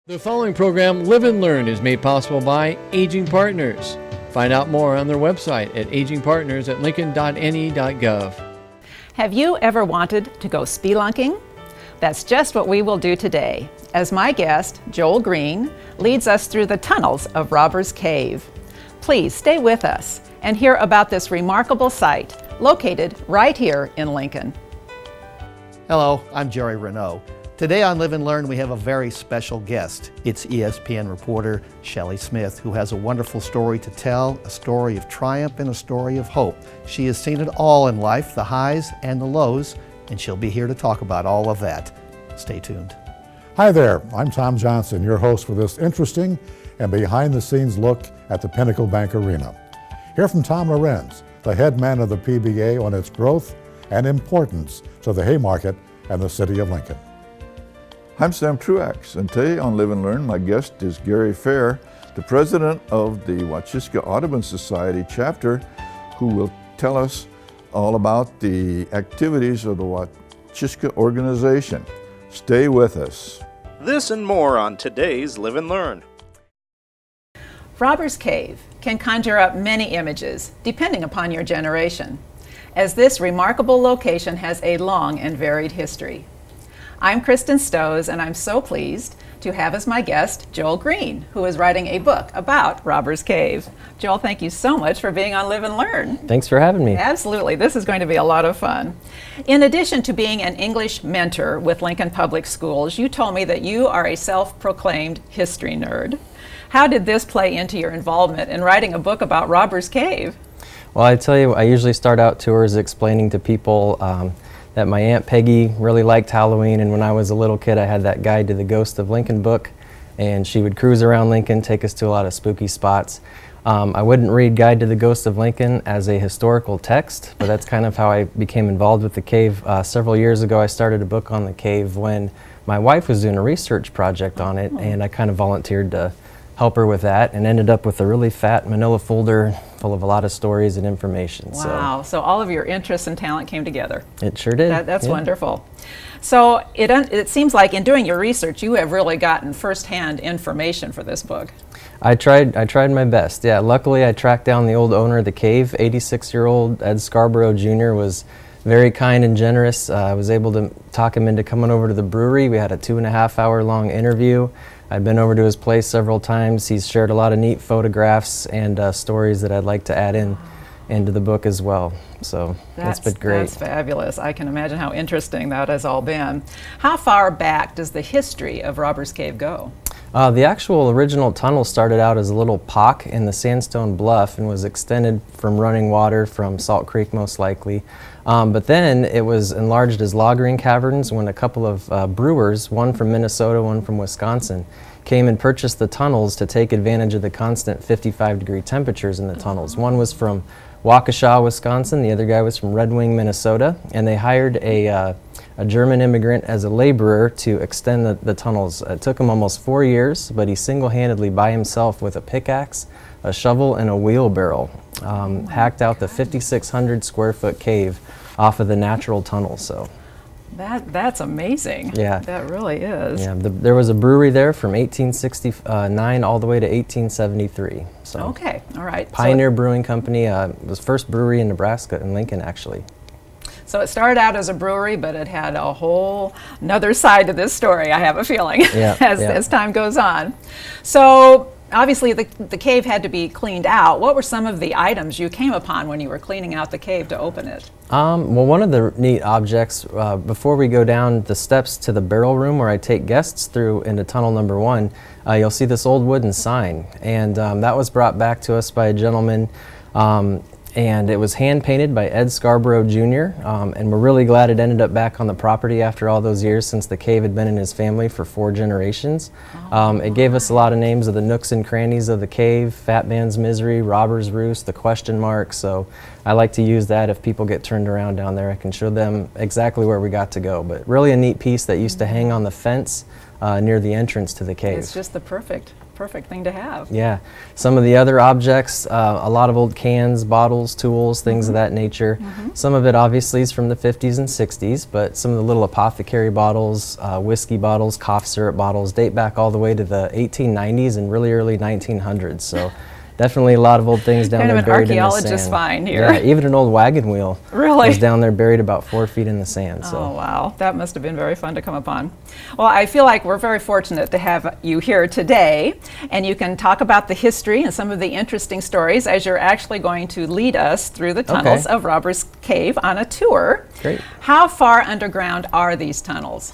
The following program, Live and Learn, is made possible by Aging Partners. Find out more on their website at agingpartners@lincoln.ne.gov. Have you ever wanted to go spelunking? That's just what we will do today, as my guest, Joel Green, leads us through the tunnels of Robbers Cave. Please stay with us and hear about this remarkable site located right here in Lincoln. Hello, I'm Jerry Renaud. Today on Live and Learn, we have a very special guest. It's ESPN reporter Shelley Smith, who has a wonderful story to tell, a story of triumph and a story of hope. She has seen it all in life, the highs and the lows, and she'll be here to talk about all of that. Stay tuned. Hi there, I'm Tom Johnson, your host for this interesting and behind-the-scenes look at the Pinnacle Bank Arena. Hear from Tom Lorenz, the head man of the PBA, on its growth and importance to the Haymarket and the city of Lincoln. I'm Sam Truax, and today on Live and Learn, my guest is Gary Fair, the president of the Wachiska Audubon Society chapter, who will tell us all about the activities of the Wachiska organization. Stay with us. This and more on today's Live and Learn. Robbers Cave can conjure up many images, depending upon your generation, as this remarkable location has a long and varied history. I'm Kristen Stowes, and I'm so pleased to have as my guest Joel Green, who is writing a book about Robbers Cave. Joel, thank you so much for being on Live and Learn. Thanks for having me. Absolutely. This is going to be a lot of fun. In addition to being an English mentor with Lincoln Public Schools, you told me that you are a self-proclaimed history nerd. How did this play into your involvement in writing a book about Robbers Cave? Well, I tell you, I usually start out tours explaining to people that my Aunt Peggy really liked Halloween, and when I was a little kid I had that Guide to the Ghost of Lincoln book, and she would cruise around Lincoln, take us to a lot of spooky spots. I wouldn't read Guide to the Ghost of Lincoln as a historical text, but that's kind of how I became involved with the cave. Several years ago I started a book on the cave when my wife was doing a research project on it, and I kind of volunteered to help her with that, and ended up with a really fat manila folder full of a lot of stories and information. Wow, so all of your interests and talent came together. It sure did. That's yeah. Wonderful. So it seems like in doing your research, you have really gotten firsthand information for this book. I tried my best. Yeah, luckily I tracked down the old owner of the cave. 86-year-old Ed Scarborough Jr. was very kind and generous. I was able to talk him into coming over to the brewery. We had a 2.5-hour long interview. I've been over to his place several times. He's shared a lot of neat photographs and stories that I'd like to add into the book as well. So that's been great. That's fabulous. I can imagine how interesting that has all been. How far back does the history of Robbers Cave go? The actual original tunnel started out as a little pock in the sandstone bluff and was extended from running water from Salt Creek most likely. But then it was enlarged as logging caverns when a couple of brewers, one from Minnesota, one from Wisconsin, came and purchased the tunnels to take advantage of the constant 55-degree temperatures in the tunnels. One was from Waukesha, Wisconsin, the other guy was from Red Wing, Minnesota, and they hired a German immigrant as a laborer to extend the tunnels. It took him almost 4 years, but he single-handedly by himself with a pickaxe, a shovel, and a wheelbarrow hacked out the 5,600 square foot cave off of the natural tunnel. So that's amazing. Yeah, that really is. Yeah, there was a brewery there from 1869 all the way to 1873. So okay, all right. Pioneer Brewing Company was first brewery in Nebraska, in Lincoln actually. So it started out as a brewery, but it had a whole another side to this story, I have a feeling, as time goes on. So obviously the cave had to be cleaned out. What were some of the items you came upon when you were cleaning out the cave to open it? Well, one of the neat objects, before we go down the steps to the barrel room where I take guests through into tunnel number 1, you'll see this old wooden sign. And that was brought back to us by a gentleman, and it was hand painted by Ed Scarborough Jr. And we're really glad it ended up back on the property after all those years, since the cave had been in his family for 4 generations. It gave us a lot of names of the nooks and crannies of the cave: Fat Man's Misery, Robber's Roost, the question mark. So I like to use that if people get turned around down there. I can show them exactly where we got to go. But really a neat piece that used to hang on the fence near the entrance to the cave. It's just the perfect thing to have. Yeah. Some of the other objects, a lot of old cans, bottles, tools, things of that nature. Some of it obviously is from the 50s and 60s, but some of the little apothecary bottles, whiskey bottles, cough syrup bottles date back all the way to the 1890s and really early 1900s. So definitely a lot of old things down Kind there of an buried in the archaeologist sand. find here. Yeah, even an old wagon wheel Really? was down there buried about 4 feet in the sand. So. Oh, wow. That must have been very fun to come upon. Well, I feel like we're very fortunate to have you here today, and you can talk about the history and some of the interesting stories as you're actually going to lead us through the tunnels Okay. of Robbers Cave on a tour. Great. How far underground are these tunnels?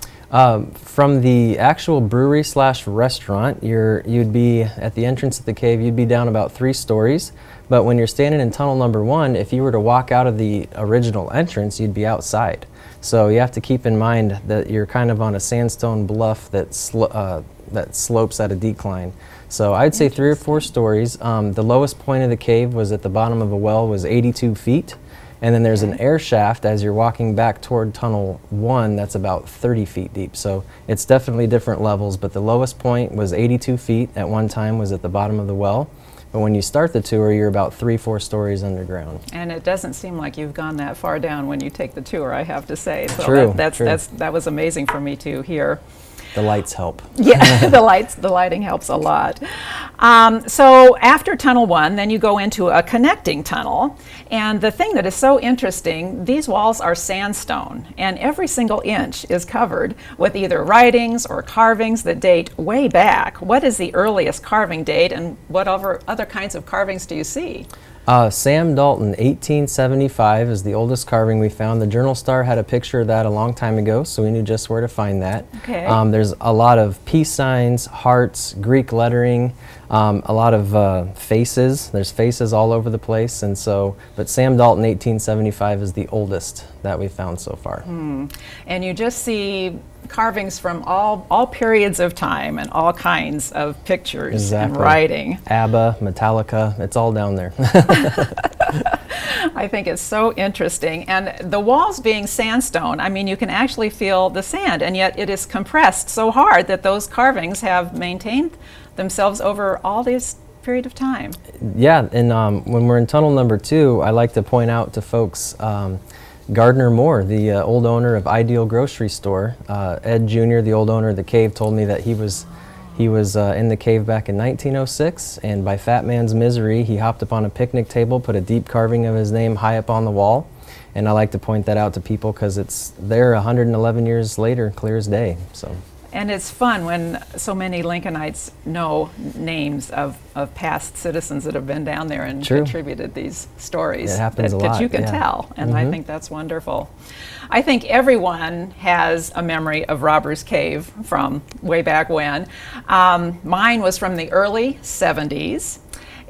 From the actual brewery / restaurant, you'd be at the entrance of the cave, you'd be down about 3 stories. But when you're standing in tunnel number 1, if you were to walk out of the original entrance, you'd be outside. So you have to keep in mind that you're kind of on a sandstone bluff that slopes at a decline. So I'd say 3 or 4 stories. The lowest point of the cave was at the bottom of a well, was 82 feet. And then there's an air shaft as you're walking back toward tunnel 1 that's about 30 feet deep. So it's definitely different levels, but the lowest point was 82 feet at one time, was at the bottom of the well. But when you start the tour, you're about 3-4 stories underground. And it doesn't seem like you've gone that far down when you take the tour, I have to say. So True, that true. was amazing for me to hear. The lights help. Yeah, the lighting helps a lot. So after tunnel 1, then you go into a connecting tunnel. And the thing that is so interesting, these walls are sandstone, and every single inch is covered with either writings or carvings that date way back. What is the earliest carving date, and what other kinds of carvings do you see? Sam Dalton, 1875 is the oldest carving we found. The Journal Star had a picture of that a long time ago, so we knew just where to find that. Okay. There's a lot of peace signs, hearts, Greek lettering, a lot of faces. There's faces all over the place, and so, but Sam Dalton, 1875 is the oldest that we found so far. And you just see carvings from all periods of time and all kinds of pictures Exactly. and writing. ABBA, Metallica, it's all down there. I think it's so interesting. And the walls being sandstone, I mean, you can actually feel the sand, and yet it is compressed so hard that those carvings have maintained themselves over all this period of time. Yeah, and when we're in tunnel number 2, I like to point out to folks Gardner Moore, the old owner of Ideal Grocery Store. Ed Jr., the old owner of the cave, told me that he was in the cave back in 1906, and by Fat Man's Misery, he hopped up on a picnic table, put a deep carving of his name high up on the wall. And I like to point that out to people because it's there 111 years later, clear as day. So. And it's fun when so many Lincolnites know names of past citizens that have been down there and True. contributed these stories It happens that a lot, you can yeah. tell. And I think that's wonderful. I think everyone has a memory of Robbers Cave from way back when. Mine was from the early 70s.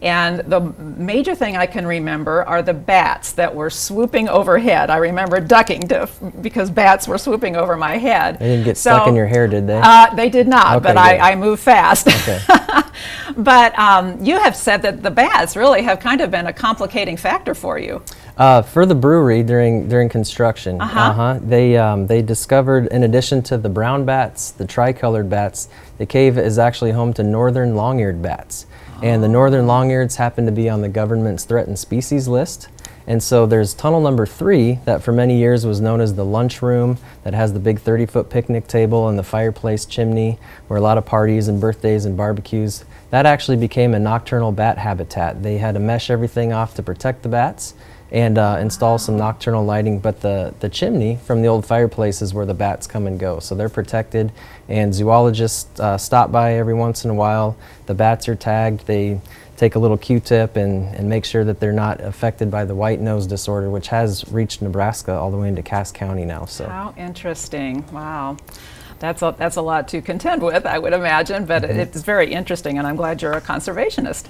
And the major thing I can remember are the bats that were swooping overhead. I remember ducking because bats were swooping over my head. They didn't get stuck in your hair, did they? They did not, Okay, but good. I moved fast. Okay. But you have said that the bats really have kind of been a complicating factor for you. For the brewery during construction, they discovered, in addition to the brown bats, the tricolored bats, the cave is actually home to northern long-eared bats. And the northern long-eareds happen to be on the government's threatened species list. And so there's tunnel number 3 that for many years was known as the lunchroom, that has the big 30-foot picnic table and the fireplace chimney where a lot of parties and birthdays and barbecues. That actually became a nocturnal bat habitat. They had to mesh everything off to protect the bats and install some nocturnal lighting, but the chimney from the old fireplace is where the bats come and go. So they're protected, and zoologists stop by every once in a while. The bats are tagged. They take a little Q-tip and make sure that they're not affected by the white nose disorder, which has reached Nebraska all the way into Cass County now. So. How interesting. Wow. That's a lot to contend with, I would imagine, but it's very interesting, and I'm glad you're a conservationist.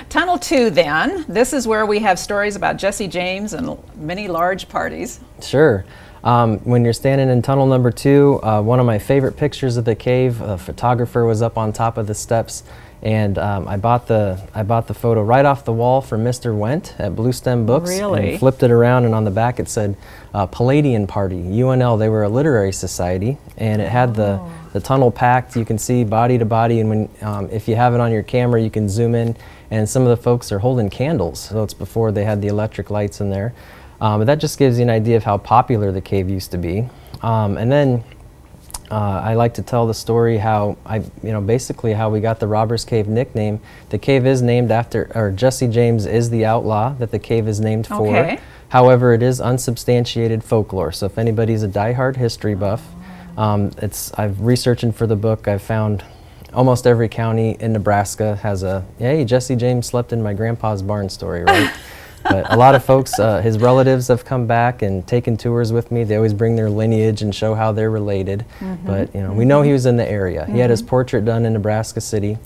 Tunnel 2, then. This is where we have stories about Jesse James and many large parties. Sure. When you're standing in tunnel number 2, one of my favorite pictures of the cave, a photographer was up on top of the steps, and I bought the photo right off the wall from Mr. Wendt at Blue Stem Books. Really? And flipped it around, and on the back it said Palladian Party, UNL. They were a literary society, and it had the tunnel packed. You can see body to body, and when if you have it on your camera, you can zoom in, and some of the folks are holding candles. So it's before they had the electric lights in there. But that just gives you an idea of how popular the cave used to be. And then I like to tell the story how basically how we got the Robbers Cave nickname. The cave is named after, or Jesse James is the outlaw that the cave is named for. Okay. However, it is unsubstantiated folklore. So if anybody's a diehard history buff, I've researching for the book, I've found almost every county in Nebraska has a, hey, Jesse James slept in my grandpa's barn story, right? But a lot of folks, his relatives have come back and taken tours with me. They always bring their lineage and show how they're related. But we know he was in the area. He had his portrait done in Nebraska City.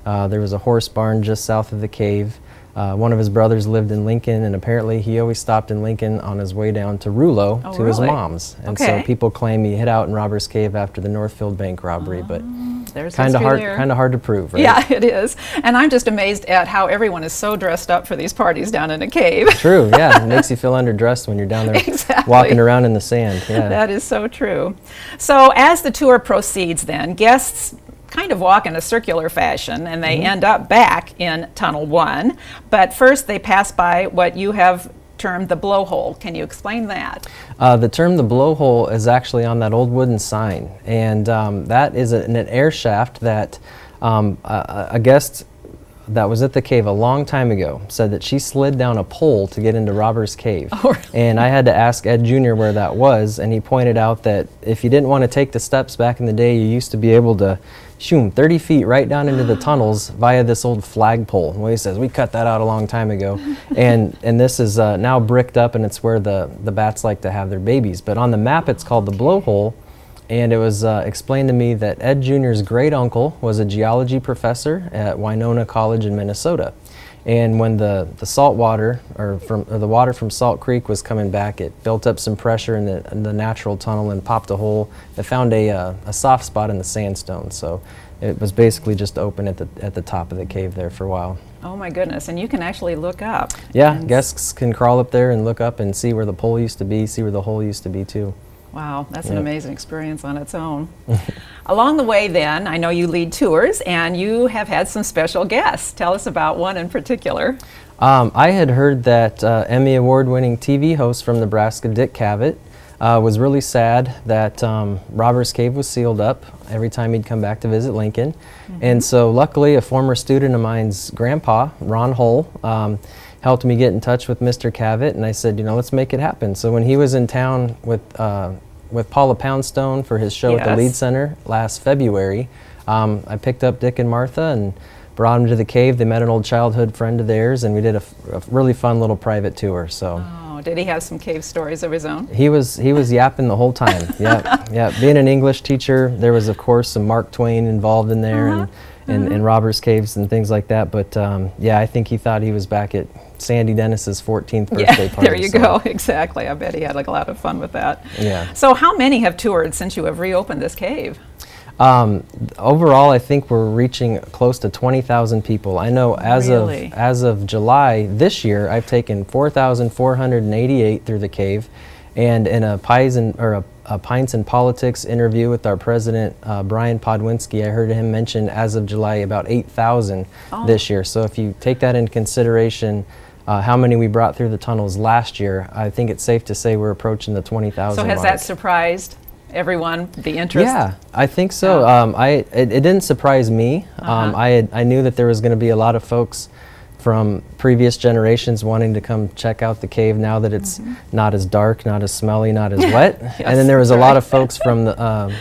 There was a horse barn just south of the cave. One of his brothers lived in Lincoln, and apparently he always stopped in Lincoln on his way down to Rouleau to his really? mom's. And Okay. so people claim he hid out in Robbers Cave after the Northfield Bank robbery, but There's kind of history hard, there. kind of hard to prove, right? Yeah, it is. And I'm just amazed at how everyone is so dressed up for these parties down in a cave. True, yeah. It makes you feel underdressed when you're down there Exactly. walking around in the sand. Yeah. That is so true. So as the tour proceeds then, guests kind of walk in a circular fashion and they end up back in Tunnel 1. But first they pass by what you have termed the blowhole. Can you explain that? The term the blowhole is actually on that old wooden sign, and that is an air shaft that a guest that was at the cave a long time ago said that she slid down a pole to get into Robbers Cave. Oh, really? And I had to ask Ed Jr. where that was, and he pointed out that if you didn't want to take the steps back in the day, you used to be able to shoom 30 feet right down into the tunnels via this old flagpole. Well, he says, we cut that out a long time ago. and this is now bricked up, and it's where the bats like to have their babies. But on the map, it's called the blowhole. And it was explained to me that Ed Jr.'s great uncle was a geology professor at Winona College in Minnesota. And when the salt water, or the water from Salt Creek was coming back, it built up some pressure in the natural tunnel and popped a hole. It found a soft spot in the sandstone. So it was basically just open at the top of the cave there for a while. Oh my goodness, and you can actually look up. Yeah, And guests can crawl up there and look up and see where the pole used to be, see where the hole used to be too. Wow, that's an Yep. amazing experience on its own. Along the way then, I know you lead tours and you have had some special guests. Tell us about one in particular. I had heard that Emmy Award-winning TV host from Nebraska, Dick Cavett, was really sad that Robbers Cave was sealed up every time he'd come back to visit Lincoln. And so luckily a former student of mine's grandpa, Ron Hull, helped me get in touch with Mr. Cavett, and I said, let's make it happen. So when he was in town with Paula Poundstone for his show at the Yes. Lead Center last February, I picked up Dick and Martha and brought them to the cave. They met an old childhood friend of theirs, and we did a really fun little private tour. So Oh, did he have some cave stories of his own? he was yapping the whole time. Yeah. Being an English teacher, there was of course some Mark Twain involved in there, and Robbers Caves and things like that. But I think he thought he was back at Sandy Dennis's 14th birthday party. There you so, go. Exactly. I bet he had like a lot of fun with that. Yeah. So how many have toured since you have reopened this cave? Overall, I think we're reaching close to 20,000 people. I know as Really? of July this year, I've taken 4,488 through the cave, and in a Pints and Politics interview with our president, Brian Podwinski, I heard him mention as of July about 8,000 this year. So if you take that into consideration, how many we brought through the tunnels last year, I think it's safe to say we're approaching the 20,000 So has mark. that surprised everyone, the interest? Yeah, I think so. It didn't surprise me. I knew that there was going to be a lot of folks from previous generations wanting to come check out the cave now that it's not as dark, not as smelly, not as wet. And then there was a lot of folks from the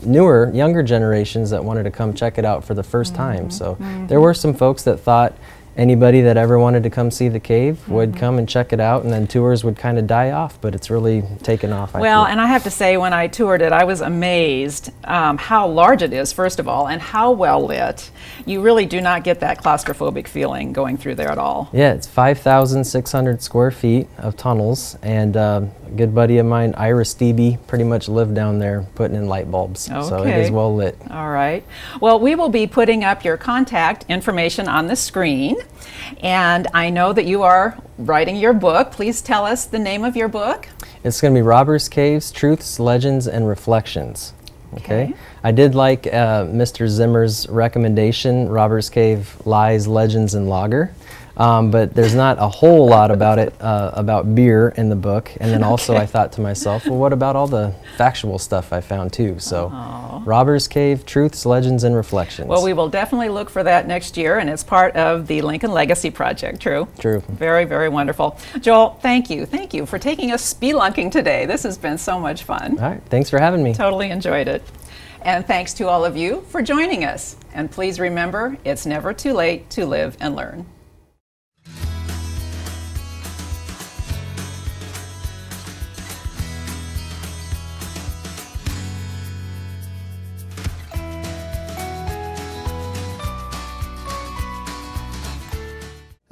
newer, younger generations that wanted to come check it out for the first time. So there were some folks that thought anybody that ever wanted to come see the cave would come and check it out, and then tours would kind of die off, but it's really taken off. Well, I feel. and I have to say, when I toured it, I was amazed how large it is, first of all, and how well lit. You really do not get that claustrophobic feeling going through there at all. Yeah, it's 5,600 square feet of tunnels, and A good buddy of mine, Ira Stebe, pretty much lived down there putting in light bulbs. So it is Okay. well lit. All right. Well, we will be putting up your contact information on the screen. And I know that you are writing your book. Please tell us the name of your book. It's going to be Robbers Caves, Truths, Legends, and Reflections. Okay. I did like Mr. Zimmer's recommendation, Robbers Cave, Lies, Legends, and Lager. But there's not a whole lot about it, about beer in the book. And then also I thought to myself, well, what about all the factual stuff I found too? So Robbers Cave, Truths, Legends, and Reflections. Well, we will definitely look for that next year, and it's part of the Lincoln Legacy Project, true? True. Very, very wonderful. Joel, thank you. Thank you for taking us spelunking today. This has been so much fun. All right, thanks for having me. Totally enjoyed it. And thanks to all of you for joining us. And please remember, it's never too late to live and learn.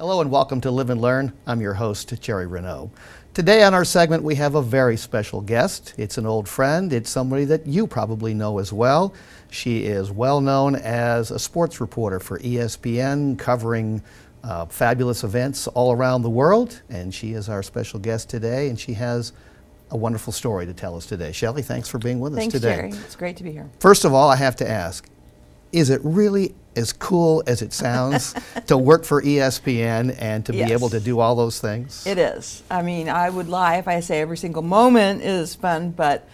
Hello and welcome to Live and Learn. I'm your host, Jerry Renaud. Today on our segment, we have a very special guest. It's an old friend. It's somebody that you probably know as well. She is well known as a sports reporter for ESPN, covering fabulous events all around the world. And she is our special guest today, and she has a wonderful story to tell us today. Shelley, thanks for being with us Thanks, today. Jerry. It's great to be here. First of all, I have to ask, is it really as cool as it sounds to work for ESPN and to be Yes. able to do all those things? It is. I mean, I would lie if I say every single moment is fun, but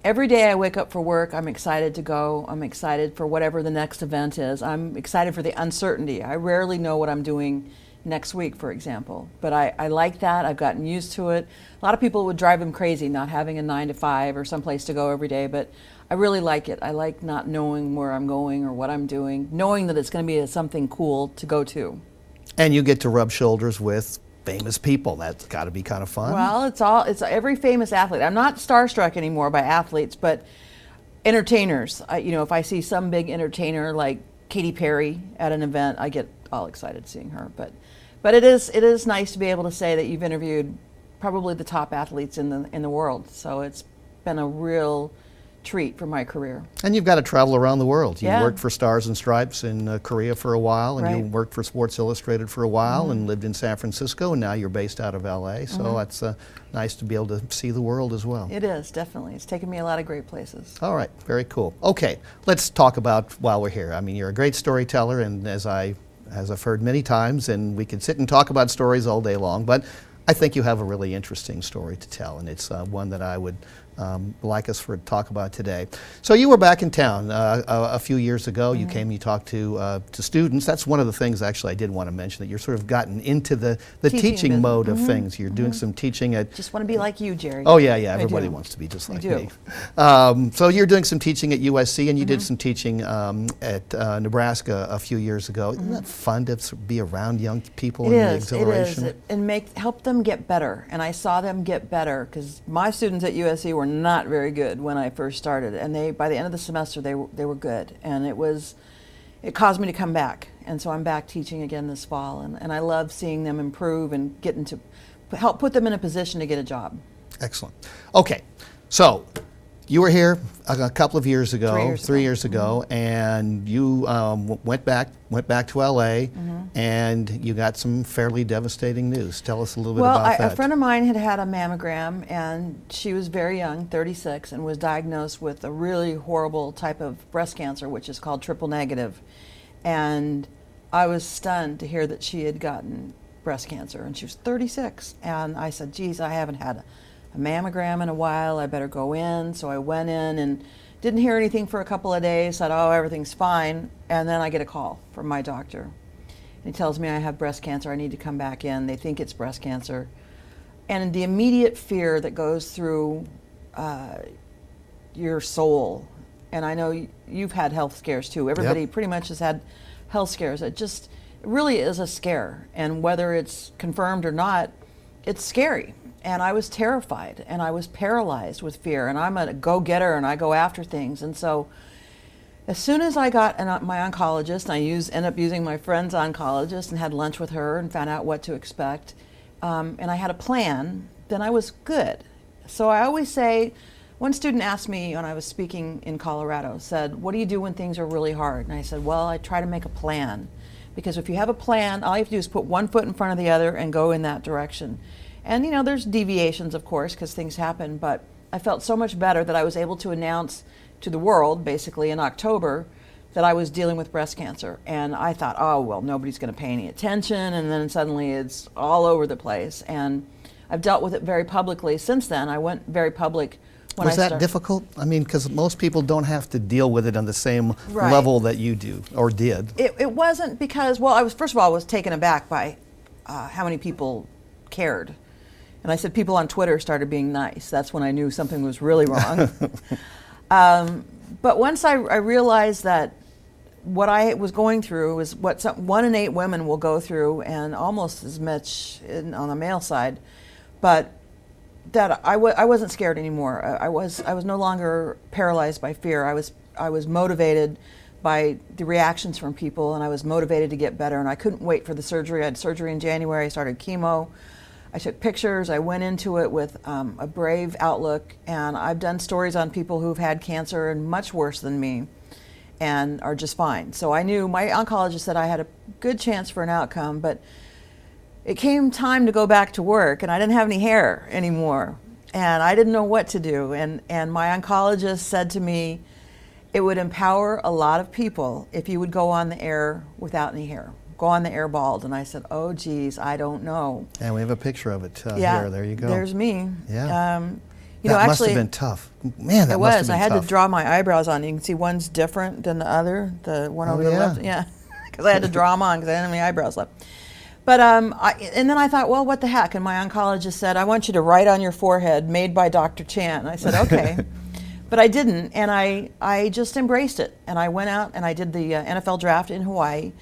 every day I wake up for work, I'm excited to go. I'm excited for whatever the next event is. I'm excited for the uncertainty. I rarely know what I'm doing next week, for example, but I like that. I've gotten used to it. A lot of people would drive them crazy not having a 9 to 5 or someplace to go every day, but I really like it. I like not knowing where I'm going or what I'm doing, knowing that it's going to be something cool to go to. And you get to rub shoulders with famous people. That's got to be kind of fun. Well, it's every famous athlete. I'm not starstruck anymore by athletes, but entertainers. If I see some big entertainer like Katy Perry at an event, I get all excited seeing her. But it is nice to be able to say that you've interviewed probably the top athletes in the world. So it's been a real treat for my career. And you've got to travel around the world. You Yeah. worked for Stars and Stripes in Korea for a while, and you Right. worked for Sports Illustrated for a while, and lived in San Francisco, and now you're based out of LA. So it's nice to be able to see the world as well. It is, definitely. It's taken me a lot of great places. All right, very cool. Okay, let's talk about while we're here. I mean, you're a great storyteller, and as I've heard many times, and we could sit and talk about stories all day long, but I think you have a really interesting story to tell, and it's one that I would like us to talk about today. So you were back in town a few years ago. You came and you talked to students. That's one of the things actually I did want to mention, that you're sort of gotten into the teaching business. mode of things. You're doing some teaching at Just want to be like you, Jerry. Oh yeah, I everybody do. wants to be just I like do. me. So you're doing some teaching at USC, and you did some teaching at Nebraska a few years ago. Isn't that fun to be around young people and the exhilaration? and help them get better. And I saw them get better because my students at USC were not very good when I first started, and by the end of the semester they were good, and it caused me to come back. And so I'm back teaching again this fall, and I love seeing them improve and getting to help put them in a position to get a job. Excellent. Okay, so you were here a couple of years ago, 3 years ago. and you went back to LA, and you got some fairly devastating news. Tell us a little bit about that. A friend of mine had a mammogram, and she was very young, 36, and was diagnosed with a really horrible type of breast cancer, which is called triple negative. And I was stunned to hear that she had gotten breast cancer, and she was 36. And I said, geez, I haven't had a mammogram in a while. I better go in. So I went in and didn't hear anything for a couple of days, said, oh, everything's fine. And then I get a call from my doctor. And he tells me I have breast cancer. I need to come back in. They think it's breast cancer. And the immediate fear that goes through your soul, and I know you've had health scares too. Everybody pretty much has had health scares. It really is a scare. And whether it's confirmed or not, it's scary. And I was terrified, and I was paralyzed with fear. And I'm a go-getter, and I go after things. And so as soon as I got my oncologist, and I ended up using my friend's oncologist and had lunch with her and found out what to expect, and I had a plan, then I was good. So I always say, one student asked me when I was speaking in Colorado, said, what do you do when things are really hard? And I said, well, I try to make a plan. Because if you have a plan, all you have to do is put one foot in front of the other and go in that direction. And there's deviations, of course, because things happen, but I felt so much better that I was able to announce to the world, basically in October, that I was dealing with breast cancer. And I thought, oh, well, nobody's going to pay any attention. And then suddenly it's all over the place. And I've dealt with it very publicly since then. I went very public when Was that difficult? I mean, because most people don't have to deal with it on the same level that you do or did. It wasn't because, well, first of all, I was taken aback by how many people cared. And I said people on Twitter started being nice. That's when I knew something was really wrong. But once I realized that what I was going through was what 1 in 8 women will go through, and almost as much on the male side, but that I wasn't scared anymore. I was no longer paralyzed by fear. I was motivated by the reactions from people, and I was motivated to get better. And I couldn't wait for the surgery. I had surgery in January. I started chemo. I took pictures. I went into it with a brave outlook, and I've done stories on people who've had cancer and much worse than me, and are just fine. So I knew my oncologist said I had a good chance for an outcome, but it came time to go back to work, and I didn't have any hair anymore, and I didn't know what to do. And my oncologist said to me, it would empower a lot of people if you would go on the air without any hair, go on the air bald. And I said, oh, geez, I don't know. And we have a picture of it yeah, here. There you go. There's me. Yeah. That must have been tough. Man, that it must was. have been I had tough. to draw my eyebrows on. You can see one's different than the other, the one over the yeah. left. Yeah, because I had to draw them on because I didn't have any eyebrows left. But and then I thought, well, what the heck? And my oncologist said, I want you to write on your forehead, made by Dr. Chan. And I said, okay. But I didn't, and I just embraced it. And I went out and I did the NFL draft in Hawaii,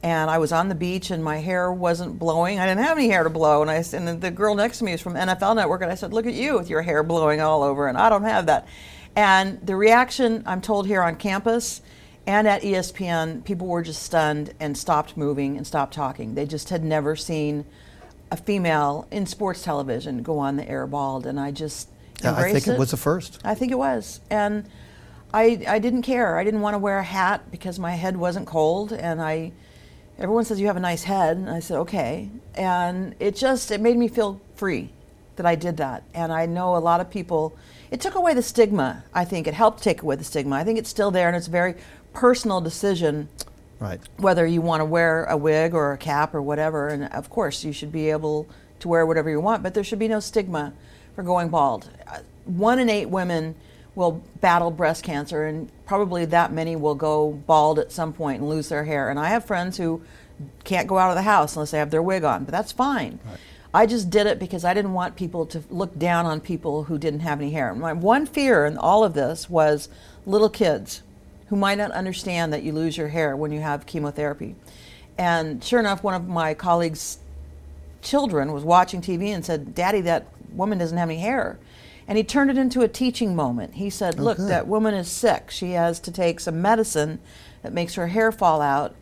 and I was on the beach, and my hair wasn't blowing. I didn't have any hair to blow. And the girl next to me is from NFL Network, and I said, look at you with your hair blowing all over, and I don't have that. And the reaction, I'm told, here on campus and at ESPN, people were just stunned and stopped moving and stopped talking. They just had never seen a female in sports television go on the air bald, and I just embraced I think it was the first. I think it was. And I didn't care. I didn't want to wear a hat because my head wasn't cold, and everyone says you have a nice head, and I said, okay. And it made me feel free that I did that. And I know a lot of people, it took away the stigma, I think. It helped take away the stigma. I think it's still there, and it's a very personal decision, right? Whether you want to wear a wig or a cap or whatever. And of course, you should be able to wear whatever you want, but there should be no stigma for going bald. 1 in 8 women will battle breast cancer, and probably that many will go bald at some point and lose their hair. And I have friends who can't go out of the house unless they have their wig on, but that's fine. Right. I just did it because I didn't want people to look down on people who didn't have any hair. My one fear in all of this was little kids who might not understand that you lose your hair when you have chemotherapy. And sure enough, one of my colleagues' children was watching TV and said, Daddy, that woman doesn't have any hair. And he turned it into a teaching moment. He said, look, that woman is sick. She has to take some medicine that makes her hair fall out,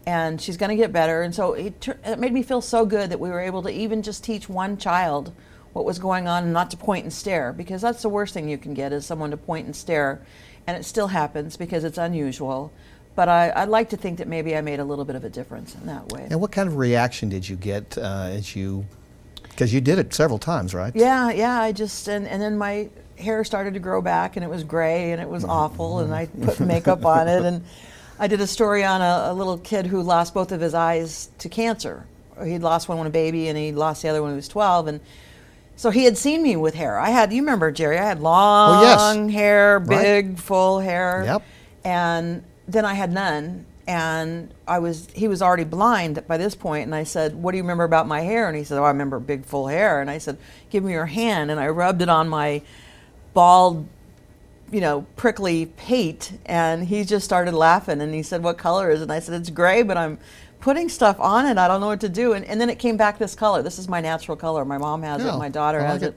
and she's going to get better. And so it made me feel so good that we were able to even just teach one child what was going on and not to point and stare, because that's the worst thing you can get is someone to point and stare. And it still happens because it's unusual. But I'd like to think that maybe I made a little bit of a difference in that way. And what kind of reaction did you get because you did it several times, right? Yeah, I just, and then my hair started to grow back, and it was gray, and it was awful, and I put makeup on it, and I did a story on a little kid who lost both of his eyes to cancer. He'd lost one when a baby, and he lost the other when he was 12, and so he had seen me with hair. You remember, Jerry, I had long hair, big, full hair. Yep. And then I had none, and he was already blind by this point, and I said, what do you remember about my hair? And he said, oh, I remember big, full hair. And I said, give me your hand. And I rubbed it on my bald, prickly pate, and he just started laughing, and he said, what color is it? And I said, it's gray, but I'm putting stuff on it. I don't know what to do. And then it came back this color. This is my natural color. My mom has it. My daughter has it.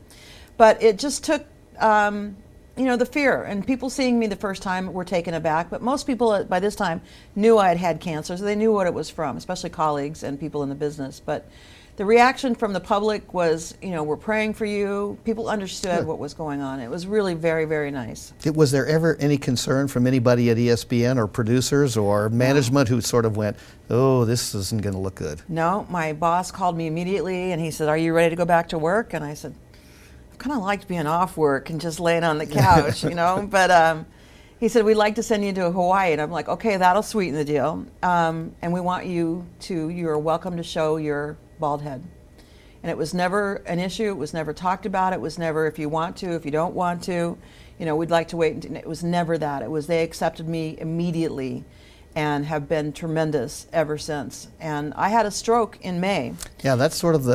But it just took, the fear. And people seeing me the first time were taken aback. But most people by this time knew I had had cancer, so they knew what it was from, especially colleagues and people in the business. But the reaction from the public was, we're praying for you. People understood what was going on. It was really very, very nice. Was there ever any concern from anybody at ESPN or producers or management who sort of went, oh, this isn't going to look good? No, my boss called me immediately and he said, are you ready to go back to work? And I said, I kind of liked being off work and just laying on the couch, But he said, we'd like to send you to Hawaii. And I'm like, okay, that'll sweeten the deal. And we want you're welcome to show your bald head. And it was never an issue. It was never talked about. It was never if you want to, if you don't want to. We'd like to wait. It was never that. It was they accepted me immediately and have been tremendous ever since. And I had a stroke in May. Yeah, that's sort of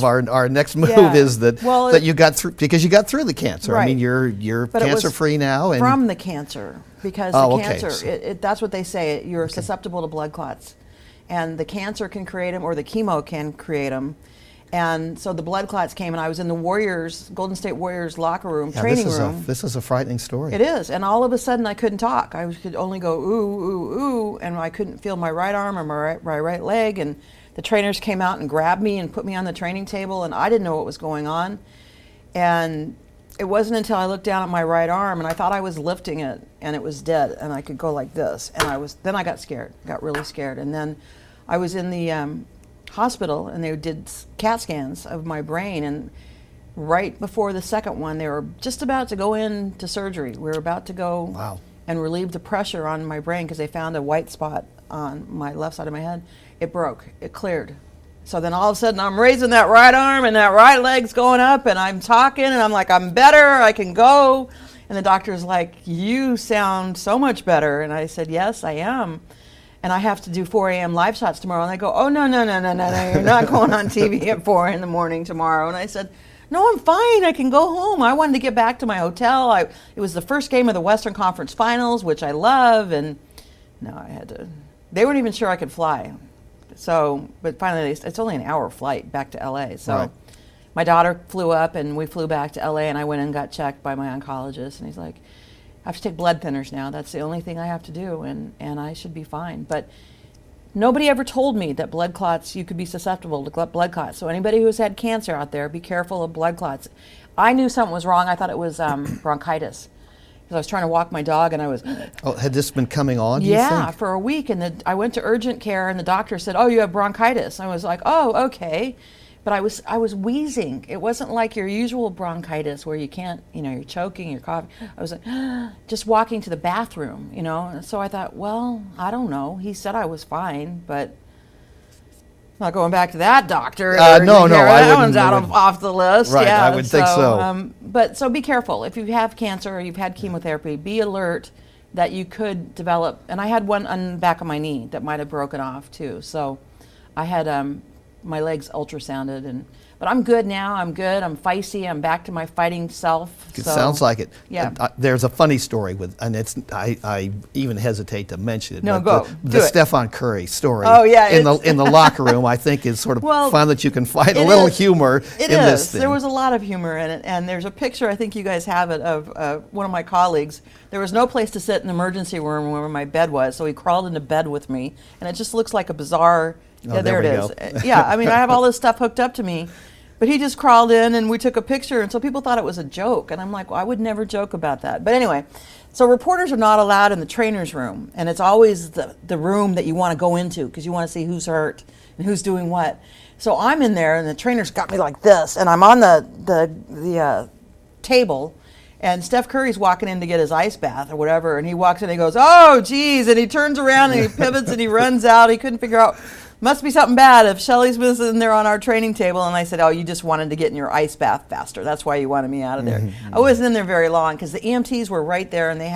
our next move is that you got through because you got through the cancer. Right. I mean, you're cancer free now. And from the cancer because the cancer, that's what they say. You're susceptible to blood clots, and the cancer can create them, or the chemo can create them. And so the blood clots came, and I was in the Golden State Warriors locker room, training room. This is a frightening story. It is, and all of a sudden I couldn't talk. I could only go ooh, ooh, ooh, and I couldn't feel my right arm or my right leg. And the trainers came out and grabbed me and put me on the training table, and I didn't know what was going on. And it wasn't until I looked down at my right arm, and I thought I was lifting it, and it was dead, and I could go like this. And then I got scared, got really scared, and then I was in the hospital, and they did CAT scans of my brain, and right before the second one they were just about to go into surgery. We were about to go and relieve the pressure on my brain because they found a white spot on my left side of my head. It broke, it cleared. So then all of a sudden I'm raising that right arm and that right leg's going up, and I'm talking, and I'm like, I'm better, I can go. And the doctor's like, you sound so much better. And I said, yes, I am. And I have to do 4 a.m. live shots tomorrow. And they go, oh, no, you're not going on TV at 4 in the morning tomorrow. And I said, no, I'm fine. I can go home. I wanted to get back to my hotel. It was the first game of the Western Conference Finals, which I love. And no, I had to. They weren't even sure I could fly. So, but finally, it's only an hour flight back to LA. So my daughter flew up, and we flew back to LA, and I went and got checked by my oncologist. And he's like, I have to take blood thinners now. That's the only thing I have to do, and I should be fine. But nobody ever told me that blood clots, you could be susceptible to blood clots. So anybody who's had cancer out there, be careful of blood clots. I knew something was wrong. I thought it was bronchitis. Because I was trying to walk my dog, and I was... Oh, had this been coming on, do you think? For a week. And I went to urgent care, and the doctor said, oh, you have bronchitis. I was like, oh, okay. But I was wheezing. It wasn't like your usual bronchitis where you can't, you're choking, you're coughing. I was like, just walking to the bathroom, And so I thought, well, I don't know. He said I was fine, but not going back to that doctor. No, I wouldn't. That one's off the list. Right, yeah, I would think so. But so be careful. If you have cancer or you've had chemotherapy, be alert that you could develop. And I had one on the back of my knee that might have broken off too. So I had my legs ultrasounded, but I'm good now. I'm good. I'm feisty. I'm back to my fighting self. It sounds like it. Yeah. There's a funny story and I even hesitate to mention it. No, but go. The Stephen Curry story. Oh yeah. In the locker room, I think is sort of fun that you can find a little humor in this thing. There was a lot of humor in it, and there's a picture. I think you guys have it of one of my colleagues. There was no place to sit in the emergency room where my bed was, so he crawled into bed with me, and it just looks like a bizarre. Yeah, there it is. Yeah, I mean, I have all this stuff hooked up to me, but he just crawled in and we took a picture, and so people thought it was a joke, and I'm like, well, I would never joke about that. But anyway, so reporters are not allowed in the trainer's room, and it's always the room that you want to go into because you want to see who's hurt and who's doing what. So I'm in there, and the trainer's got me like this, and I'm on the table. And Steph Curry's walking in to get his ice bath or whatever, and he walks in and he goes, oh, geez, and he turns around and he pivots and he runs out. He couldn't figure out, must be something bad if Shelly Smith's in there on our training table. And I said, oh, you just wanted to get in your ice bath faster. That's why you wanted me out of there. Mm-hmm. I wasn't in there very long because the EMTs were right there, and they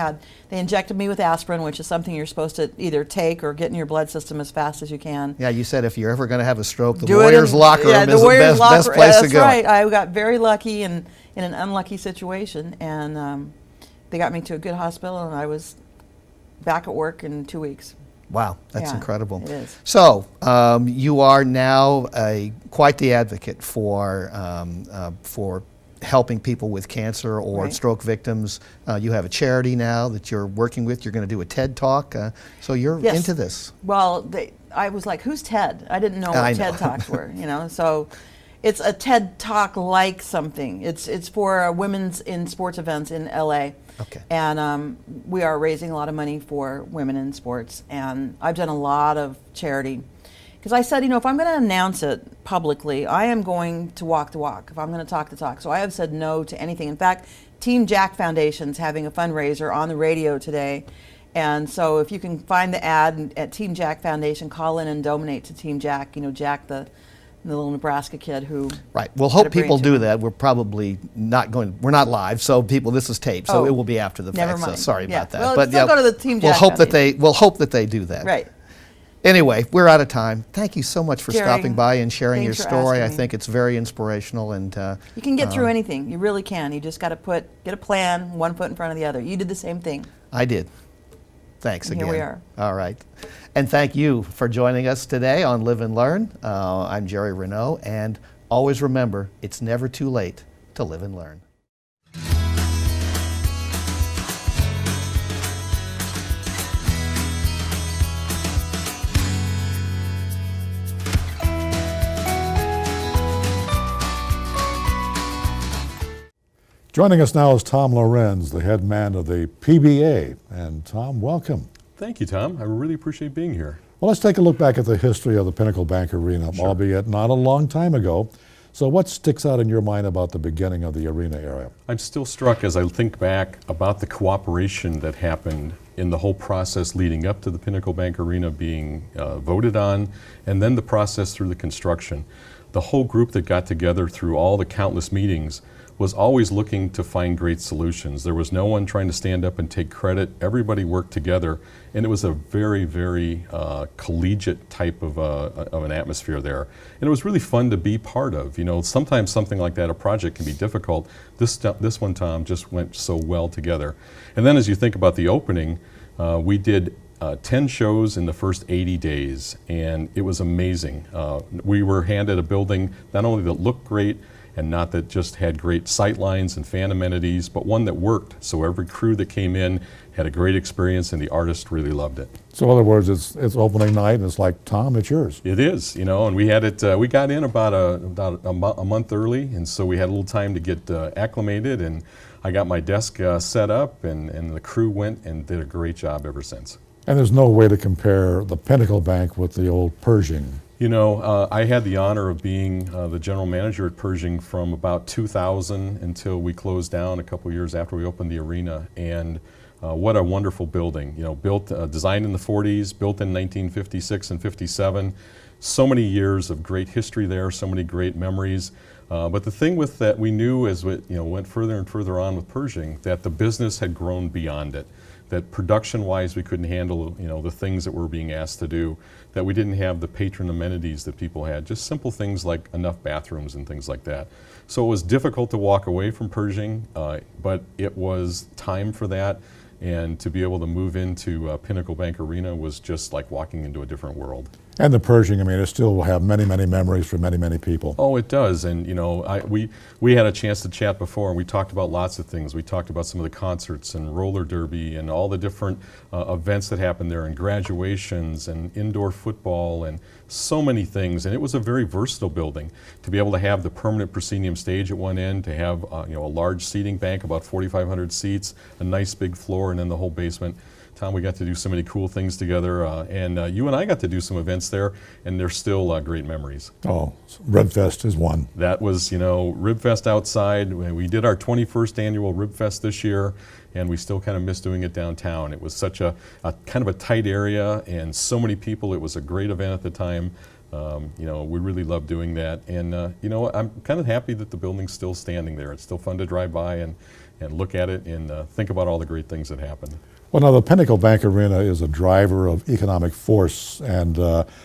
injected me with aspirin, which is something you're supposed to either take or get in your blood system as fast as you can. Yeah, you said if you're ever going to have a stroke, the Warriors locker room is the best place to go. That's right. I got very lucky and in an unlucky situation, and they got me to a good hospital, and I was back at work in 2 weeks. Wow, that's incredible. It is. So you are now quite the advocate for helping people with cancer or Right. stroke victims. You have a charity now that you're working with. You're going to do a TED Talk. So you're Yes. into this. Well, I was like, who's Ted? I didn't know I what know. TED Talks were, you know. So it's a TED Talk like something. It's for women's in sports events in LA. Okay. And we are raising a lot of money for women in sports. And I've done a lot of charity. Because I said, you know, if I'm going to announce it publicly, I am going to walk the walk. If I'm going to talk the talk. So I have said no to anything. In fact, Team Jack Foundation's having a fundraiser on the radio today. And so if you can find the ad at Team Jack Foundation, call in and donate to Team Jack. You know, Jack, the little Nebraska kid who... Right. We'll had a hope brain people do tumor. that. We're probably not going. We're not live, so people. This is taped, so Oh, it will be after the never fact. So mind. sorry Yeah. about that. Well, still go to the Team We'll Jack hope that Foundation. We'll hope that they do that. Right. Anyway, we're out of time. Thank you so much for Jerry, stopping by and sharing your thanks for story. I asking me. think it's very inspirational, and You can get through anything. You really can. You just got to get a plan, one foot in front of the other. You did the same thing. I did. Thanks And again. here we are. All right. And thank you for joining us today on Live and Learn. I'm Jerry Renaud, and always remember, it's never too late to live and learn. Joining us now is Tom Lorenz, the head man of the PBA. And Tom, welcome. Thank you, Tom. I really appreciate being here. Well, let's take a look back at the history of the Pinnacle Bank Arena, albeit not a long time ago. So what sticks out in your mind about the beginning of the arena era? I'm still struck as I think back about the cooperation that happened in the whole process leading up to the Pinnacle Bank Arena being voted on, and then the process through the construction. The whole group that got together through all the countless meetings was always looking to find great solutions. There was no one trying to stand up and take credit. Everybody worked together, and it was a very, very collegiate type of an atmosphere there. And it was really fun to be part of. You know, sometimes something like that, a project, can be difficult. This one, Tom, just went so well together. And then as you think about the opening, we did 10 shows in the first 80 days, and it was amazing. We were handed a building not only that looked great, and not that just had great sight lines and fan amenities, but one that worked. So every crew that came in had a great experience, and the artists really loved it. So in other words, it's opening night, and it's like, Tom, it's yours. It is, you know, and we had it. We got in about a month early, and so we had a little time to get acclimated. And I got my desk set up, and the crew went and did a great job ever since. And there's no way to compare the Pinnacle Bank with the old Pershing. You know, I had the honor of being the general manager at Pershing from about 2000 until we closed down a couple years after we opened the arena. And what a wonderful building. You know, built, designed in the 40s, built in 1956 and 57. So many years of great history there, so many great memories. But the thing with that, we knew as we went further and further on with Pershing, that the business had grown beyond it. That production-wise we couldn't handle the things that we're being asked to do, that we didn't have the patron amenities that people had, just simple things like enough bathrooms and things like that. So it was difficult to walk away from Pershing, but it was time for that, and to be able to move into Pinnacle Bank Arena was just like walking into a different world. And the Pershing, I mean, it still will have many, many memories for many, many people. Oh, it does. And, you know, we had a chance to chat before, and we talked about lots of things. We talked about some of the concerts and roller derby and all the different events that happened there, and graduations and indoor football and so many things. And it was a very versatile building to be able to have the permanent proscenium stage at one end, to have a large seating bank, about 4,500 seats, a nice big floor, and then the whole basement. Tom, we got to do so many cool things together, and you and I got to do some events there, and they're still great memories. Oh, Ribfest is one. That was, Ribfest outside. We did our 21st annual Ribfest this year, and we still kind of miss doing it downtown. It was such a kind of a tight area, and so many people. It was a great event at the time. We really loved doing that, and I'm kind of happy that the building's still standing there. It's still fun to drive by and look at it and think about all the great things that happened. Well, now the Pinnacle Bank Arena is a driver of economic force and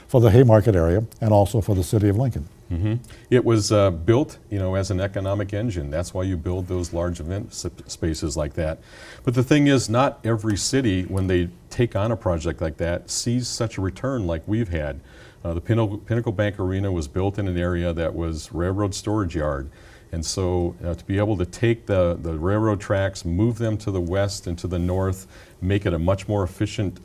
for the Haymarket area and also for the city of Lincoln. Mm-hmm. It was built, as an economic engine. That's why you build those large event spaces like that. But the thing is, not every city, when they take on a project like that, sees such a return like we've had. The Pinnacle Bank Arena was built in an area that was railroad storage yard. And so to be able to take the railroad tracks, move them to the west and to the north, make it a much more efficient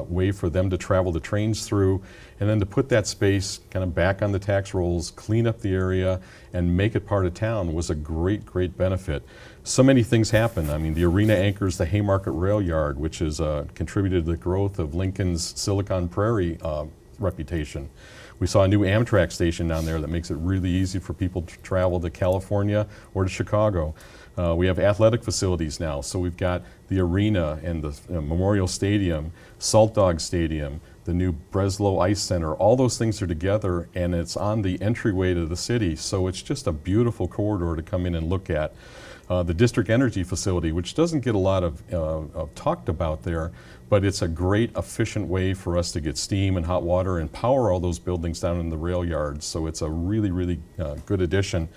way for them to travel the trains through, and then to put that space kind of back on the tax rolls, clean up the area, and make it part of town was a great, great benefit. So many things happen. I mean, the arena anchors the Haymarket Rail Yard, which has contributed to the growth of Lincoln's Silicon Prairie reputation. We saw a new Amtrak station down there that makes it really easy for people to travel to California or to Chicago. We have athletic facilities now, so we've got the arena and the Memorial Stadium, Salt Dog Stadium, the new Breslow Ice Center. All those things are together, and it's on the entryway to the city, so it's just a beautiful corridor to come in and look at. The District Energy Facility, which doesn't get a lot of talked about there, but it's a great, efficient way for us to get steam and hot water and power all those buildings down in the rail yards. So it's a really, really good addition.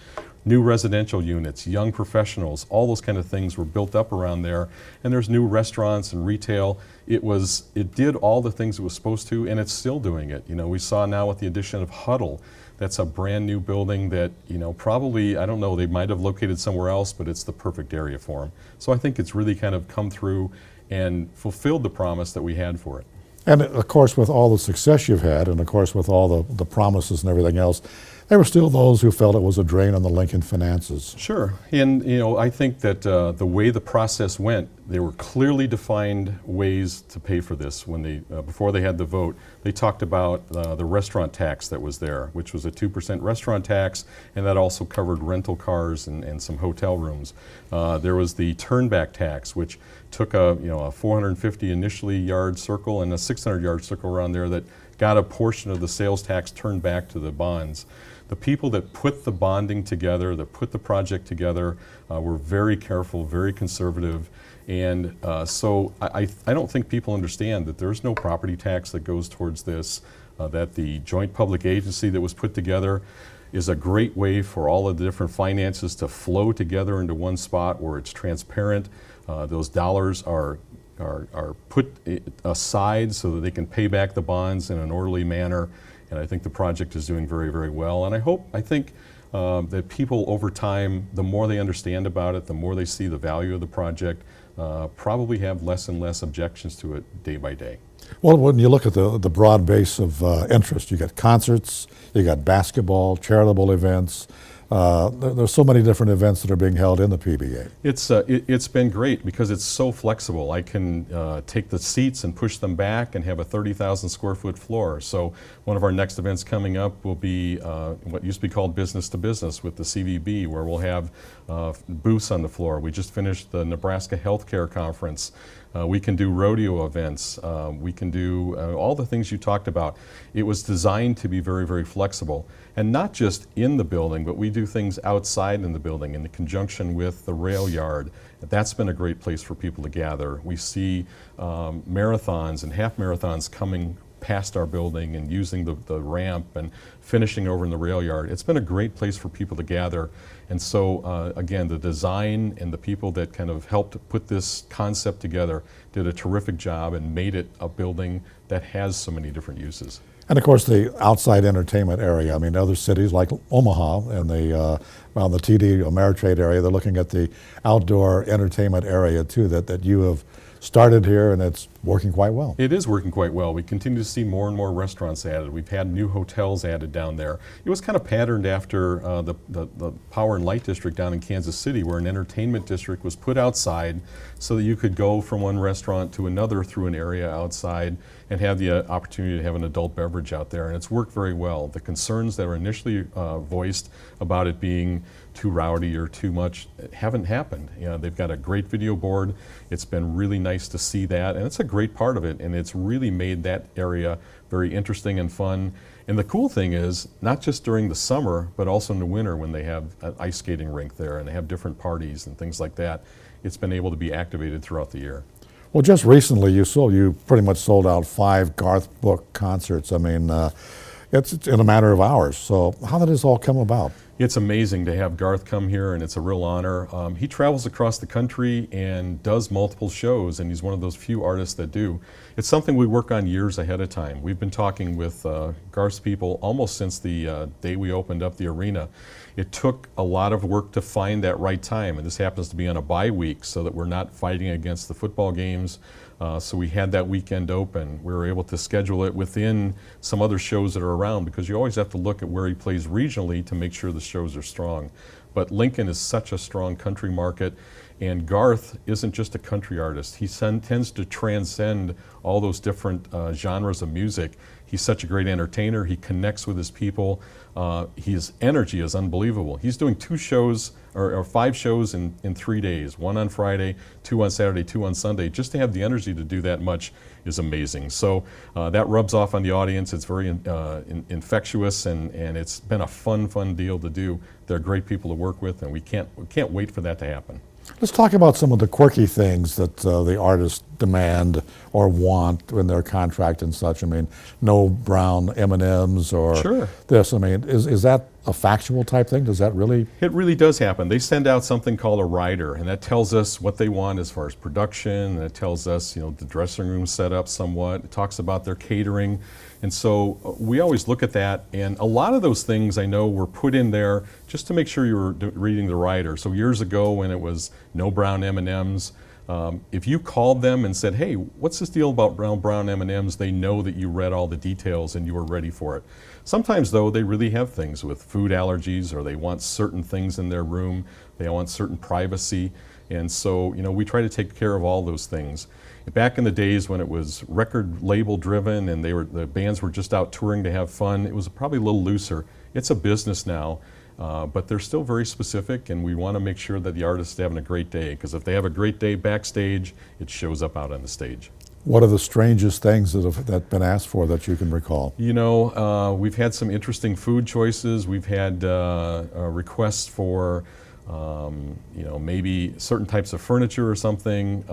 New residential units, young professionals, all those kind of things were built up around there. And there's new restaurants and retail. It did all the things it was supposed to, and it's still doing it. You know, we saw now with the addition of Huddle. That's a brand new building that, you know, probably, I don't know, they might have located somewhere else, but it's the perfect area for them. So I think it's really kind of come through and fulfilled the promise that we had for it. And of course, with all the success you've had, and of course with all the promises and everything else, there were still those who felt it was a drain on the Lincoln finances. Sure, and you know, I think that the way the process went, there were clearly defined ways to pay for this. When they before they had the vote, they talked about the restaurant tax that was there, which was a 2% restaurant tax, and that also covered rental cars and some hotel rooms. There was the turnback tax, which took a 450 initially yard circle and a 600 yard circle around there that got a portion of the sales tax turned back to the bonds. The people that put the bonding together, that put the project together, were very careful, very conservative, and so I don't think people understand that there's no property tax that goes towards this, that the joint public agency that was put together is a great way for all of the different finances to flow together into one spot where it's transparent. Those dollars are put aside so that they can pay back the bonds in an orderly manner. And I think the project is doing very, very well. And I think that people over time, the more they understand about it, the more they see the value of the project, probably have less and less objections to it day by day. Well, when you look at the broad base of interest, you got concerts, you got basketball, charitable events. There's so many different events that are being held in the PBA. It's been great because it's so flexible. I can take the seats and push them back and have a 30,000 square foot floor. So one of our next events coming up will be what used to be called Business to Business with the CVB, where we'll have booths on the floor. We just finished the Nebraska Healthcare Conference. We can do rodeo events. We can do all the things you talked about. It was designed to be very, very flexible. And not just in the building, but we do things outside in the building in conjunction with the rail yard. That's been a great place for people to gather. We see marathons and half marathons coming past our building and using the ramp and finishing over in the rail yard. It's been a great place for people to gather. And so again, the design and the people that kind of helped put this concept together did a terrific job and made it a building that has so many different uses. And of course, the outside entertainment area. I mean, other cities like Omaha and around the TD Ameritrade area, they're looking at the outdoor entertainment area too that you have started here, and it's working quite well. It is working quite well. We continue to see more and more restaurants added. We've had new hotels added down there. It was kind of patterned after the Power and Light District down in Kansas City, where an entertainment district was put outside so that you could go from one restaurant to another through an area outside and have the opportunity to have an adult beverage out there. And it's worked very well. The concerns that were initially voiced about it being too rowdy or too much haven't happened. You know, they've got a great video board. It's been really nice to see that, and it's a great part of it, and it's really made that area very interesting and fun. And the cool thing is, not just during the summer, but also in the winter when they have an ice skating rink there and they have different parties and things like that, it's been able to be activated throughout the year. Well, just recently you pretty much sold out 5 Garth Brooks concerts. I mean, it's in a matter of hours. So how did this all come about? It's amazing to have Garth come here, and it's a real honor. He travels across the country and does multiple shows, and he's one of those few artists that do. It's something we work on years ahead of time. We've been talking with Garth's people almost since the day we opened up the arena. It took a lot of work to find that right time, and this happens to be on a bye week so that we're not fighting against the football games. So we had that weekend open. We were able to schedule it within some other shows that are around, because you always have to look at where he plays regionally to make sure the shows are strong. But Lincoln is such a strong country market, and Garth isn't just a country artist. He tends to transcend all those different genres of music. He's such a great entertainer. He connects with his people. His energy is unbelievable. He's doing 2 shows or 5 shows in 3 days, 1 on Friday, 2 on Saturday, 2 on Sunday. Just to have the energy to do that much is amazing. So that rubs off on the audience. It's very infectious, and it's been a fun deal to do. They're great people to work with, and we can't wait for that to happen. Let's talk about some of the quirky things that the artists demand or want in their contract and such. I mean, no brown M&Ms or Sure. this. I mean, is that a factual type thing? Does that really? It really does happen. They send out something called a rider, and that tells us what they want as far as production, and it tells us, the dressing room setup somewhat. It talks about their catering. And so we always look at that, and a lot of those things I know were put in there just to make sure you were reading the rider. So years ago when it was no brown M&Ms, if you called them and said, hey, what's this deal about brown M&Ms, they know that you read all the details and you were ready for it. Sometimes though, they really have things with food allergies, or they want certain things in their room, they want certain privacy, and so we try to take care of all those things. Back in the days when it was record label driven and the bands were just out touring to have fun, it was probably a little looser. It's a business now, but they're still very specific, and we want to make sure that the artist's having a great day, because if they have a great day backstage, it shows up out on the stage. What are the strangest things that have been asked for that you can recall? We've had some interesting food choices. We've had requests for maybe certain types of furniture or something.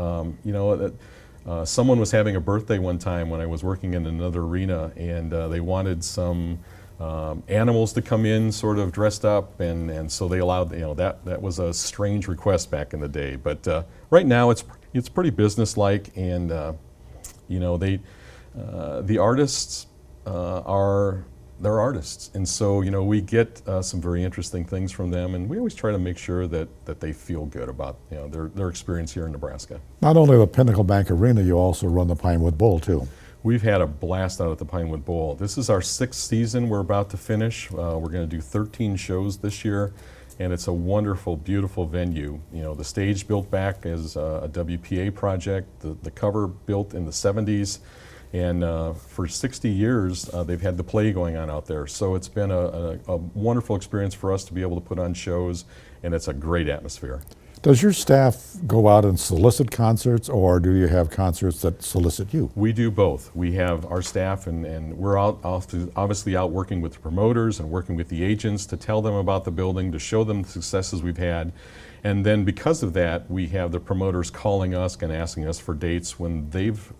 Someone was having a birthday one time when I was working in another arena, and they wanted some animals to come in sort of dressed up, and so they allowed, that was a strange request back in the day. But right now it's pretty businesslike, and the artists they're artists, and so we get some very interesting things from them, and we always try to make sure that they feel good about their experience here in Nebraska. Not only the Pinnacle Bank Arena, you also run the Pinewood Bowl too. We've had a blast out at the Pinewood Bowl. This is our 6th season we're about to finish. We're going to do 13 shows this year, and it's a wonderful, beautiful venue. The stage built back as a WPA project, the cover built in the 70s, and for 60 years they've had the play going on out there. So it's been a wonderful experience for us to be able to put on shows, and it's a great atmosphere. Does your staff go out and solicit concerts, or do you have concerts that solicit you? We do both. We have our staff, and we're obviously out working with the promoters and working with the agents to tell them about the building, to show them the successes we've had. And then because of that, we have the promoters calling us and asking us for dates when they've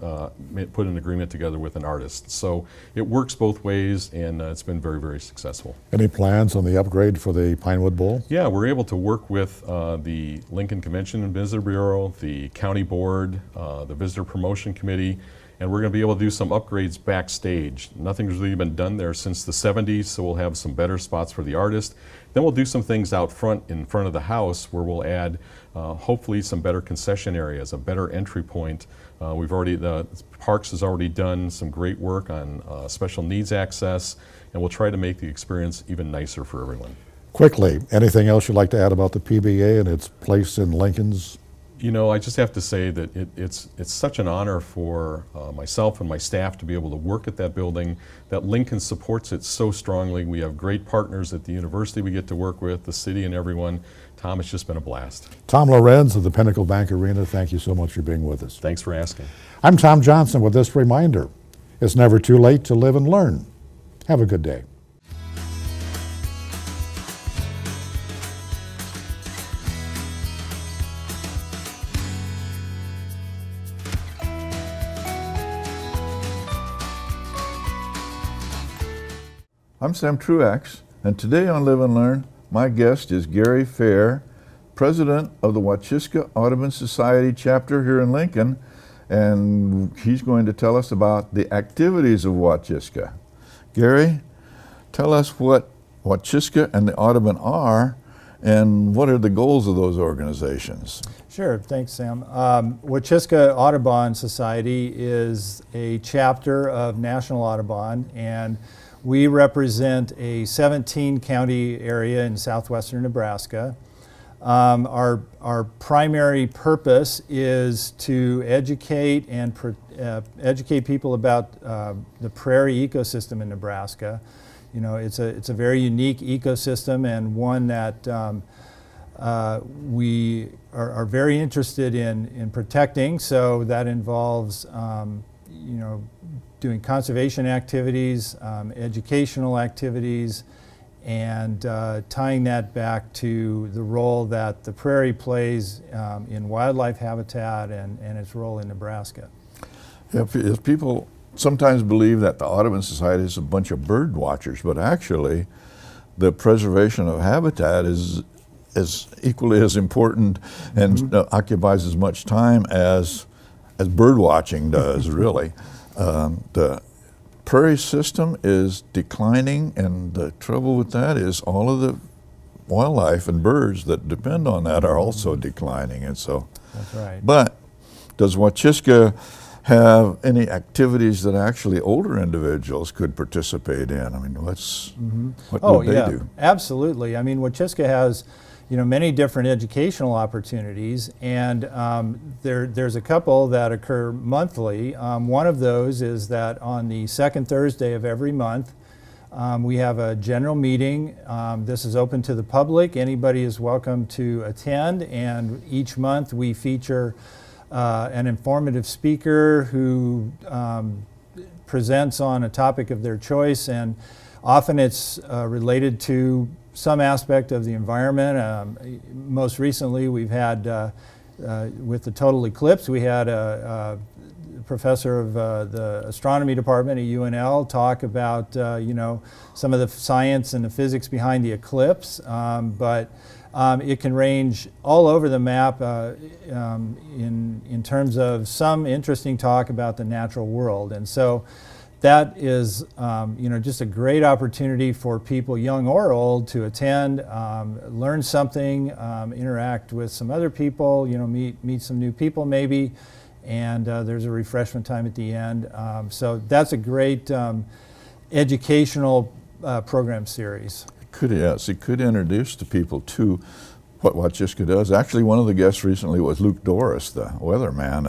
put an agreement together with an artist. So it works both ways, and it's been very, very successful. Any plans on the upgrade for the Pinewood Bowl? Yeah, we're able to work with the Lincoln Convention and Visitor Bureau, the County Board, the Visitor Promotion Committee, and we're going to be able to do some upgrades backstage. Nothing's really been done there since the 70s, so we'll have some better spots for the artist. Then we'll do some things out front, in front of the house, where we'll add hopefully some better concession areas, a better entry point. The Parks has already done some great work on special needs access, and we'll try to make the experience even nicer for everyone. Quickly, anything else you'd like to add about the PBA and its place in Lincoln's? I just have to say that it's such an honor for myself and my staff to be able to work at that building, that Lincoln supports it so strongly. We have great partners at the university we get to work with, the city, and everyone. Tom, it's just been a blast. Tom Lorenz of the Pinnacle Bank Arena, thank you so much for being with us. Thanks for asking. I'm Tom Johnson with this reminder. It's never too late to live and learn. Have a good day. I'm Sam Truax, and today on Live and Learn, My guest is Gary Fair, president of the Wachiska Audubon Society chapter here in Lincoln, and he's going to tell us about the activities of Wachiska. Gary, tell us what Wachiska and the Audubon are, and what are the goals of those organizations? Sure, thanks, Sam. Wachiska Audubon Society is a chapter of National Audubon, and we represent a 17-county area in southwestern Nebraska. Our primary purpose is to educate and educate people about the prairie ecosystem in Nebraska. You know, it's a very unique ecosystem, and one that we are very interested in protecting. So that involves you know, doing conservation activities, educational activities, and tying that back to the role that the prairie plays in wildlife habitat and its role in Nebraska. If people sometimes believe that the Audubon Society is a bunch of bird watchers, but actually the preservation of habitat is equally as important and occupies as much time as bird watching does, really. The prairie system is declining, and the trouble with that is all of the wildlife and birds that depend on that are also declining, and so. That's right. But does Wachiska have any activities that actually older individuals could participate in? I mean, what would they do? Absolutely. I mean, Wachiska has, you know, many different educational opportunities, and there's a couple that occur monthly. One of those is that on the second Thursday of every month, we have a general meeting. This is open to the public. Anybody is welcome to attend, and each month we feature an informative speaker who presents on a topic of their choice, and often it's related to some aspect of the environment. Most recently, we've had, with the total eclipse, we had a professor of the astronomy department at UNL talk about you know, some of the science and the physics behind the eclipse, but it can range all over the map in terms of some interesting talk about the natural world. And so that is you know, just a great opportunity for people, young or old, to attend, learn something, interact with some other people, you know, meet some new people maybe, and there's a refreshment time at the end. So that's a great educational program series. Yes, it could introduce to people to what Wachiska does. Actually, one of the guests recently was Luke Doris, the weatherman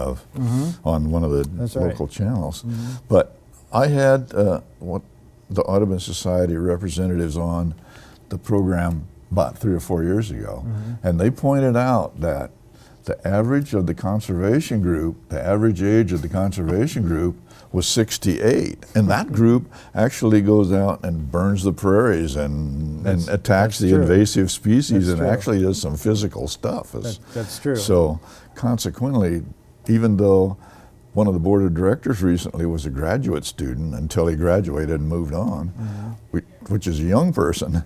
on one of the local channels. But I had what the Audubon Society representatives on the program about 3 or 4 years ago, and they pointed out that the average of the conservation group, the average age of the conservation group was 68, and that group actually goes out and burns the prairies and attacks the invasive species and actually does some physical stuff. That's true. So consequently, even though one of the board of directors recently was a graduate student until he graduated and moved on, which is a young person,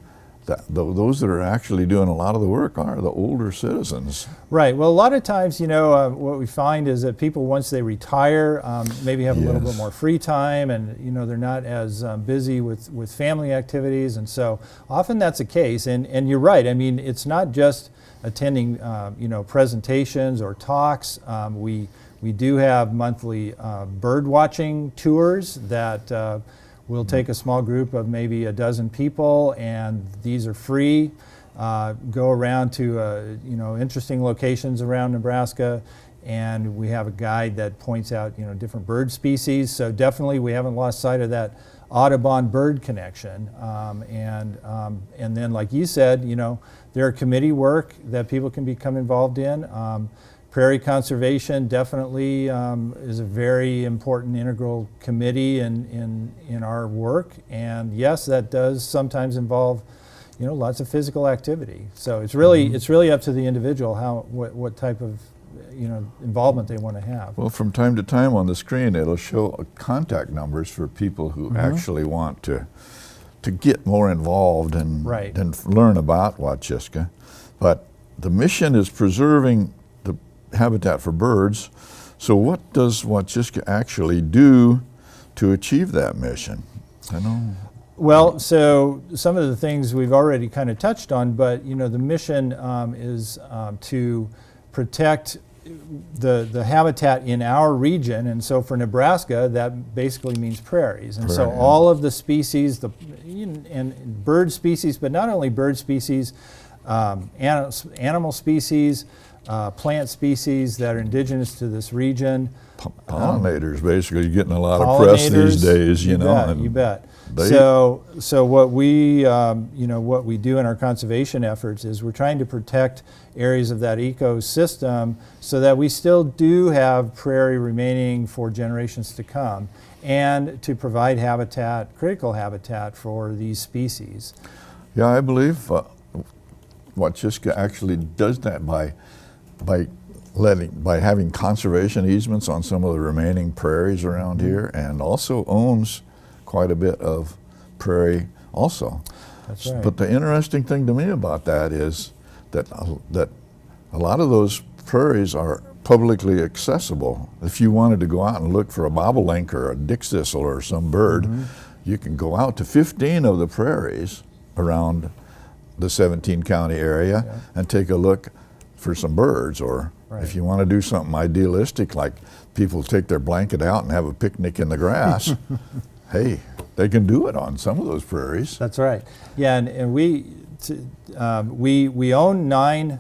those that are actually doing a lot of the work are the older citizens. Right. Well, a lot of times, you know, what we find is that people, once they retire, maybe have a little bit more free time, and you know, they're not as busy with family activities, and so often that's the case. And you're right. I mean, it's not just attending, you know, presentations or talks. We do have monthly bird watching tours that. We'll take a small group of maybe a dozen people, and these are free. Go around to you know, interesting locations around Nebraska, and we have a guide that points out, you know, different bird species. So definitely, we haven't lost sight of that Audubon bird connection. And then, like you said, you know, there are committee work that people can become involved in. Prairie conservation definitely is a very important integral committee in our work, and yes, that does sometimes involve, you know, lots of physical activity. So it's really up to the individual what type of, you know, involvement they want to have. Well, from time to time on the screen, it'll show contact numbers for people who actually want to to get more involved and, Right. and learn about Wachiska. But the mission is preserving the habitat for birds. So what does Wachiska actually do to achieve that mission? I know. Well, so some of the things we've already kind of touched on, but you know, the mission is to protect the habitat in our region, and so for Nebraska, that basically means prairies. And so Prairie, yeah. all of the species, and bird species, but not only bird species, animal species, plant species that are indigenous to this region. Pollinators, basically, getting a lot of press these days, you know. Bet, and you bet. they- So what we, what we do in our conservation efforts is we're trying to protect areas of that ecosystem so that we still do have prairie remaining for generations to come, and to provide habitat, critical habitat for these species. Yeah, I believe Wachiska actually does that by having conservation easements on some of the remaining prairies around here, and also owns quite a bit of prairie also. That's right. But the interesting thing to me about that is that a lot of those prairies are publicly accessible. If you wanted to go out and look for a bobolink or a dick thistle or some bird, you can go out to 15 of the prairies around the 17 county area and take a look for some birds. Or if you want to do something idealistic, like people take their blanket out and have a picnic in the grass, hey, they can do it on some of those prairies. That's right. Yeah, and we own 9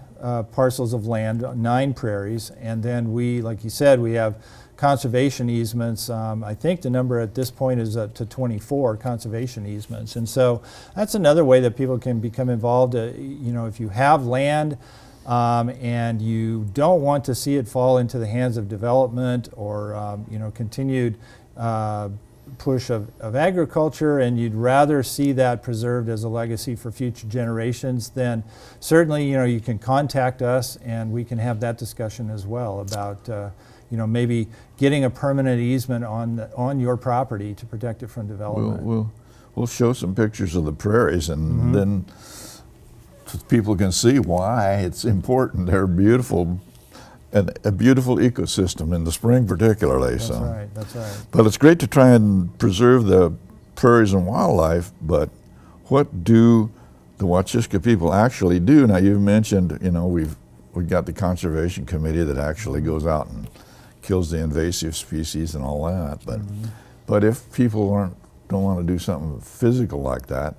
parcels of land, 9 prairies, and then we, like you said, we have conservation easements. I think the number at this point is up to 24 conservation easements, and so that's another way that people can become involved. If you have land and you don't want to see it fall into the hands of development or continued push of agriculture, and you'd rather see that preserved as a legacy for future generations, then certainly you can contact us and we can have that discussion as well about maybe getting a permanent easement on your property to protect it from development. We'll show some pictures of the prairies, and then people can see why it's important. They're beautiful, and a beautiful ecosystem in the spring particularly. That's right, that's right. But it's great to try and preserve the prairies and wildlife, but what do the Wachiska people actually do? Now you've mentioned, we've got the conservation committee that actually goes out and kills the invasive species and all that, but if people don't want to do something physical like that,